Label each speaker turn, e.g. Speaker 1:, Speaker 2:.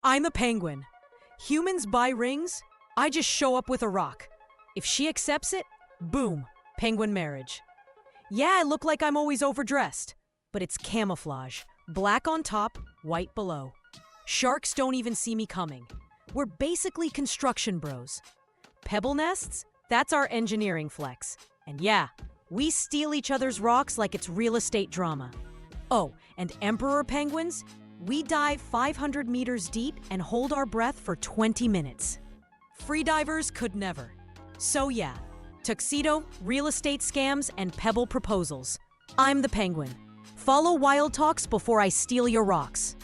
Speaker 1: I'm a penguin. Humans buy rings, I just show up with a rock. If she accepts it, boom, penguin marriage. Yeah, I look like I'm always overdressed, but it's camouflage. Black on top, white below. Sharks don't even see me coming. We're basically construction bros. Pebble nests? That's our engineering flex. And yeah, we steal each other's rocks like it's real estate drama. Oh, and emperor penguins? We dive 500 meters deep and hold our breath for 20 minutes. Freedivers could never. So yeah, tuxedo, real estate scams, and pebble proposals. I'm the penguin. Follow Wild Talks before I steal your rocks.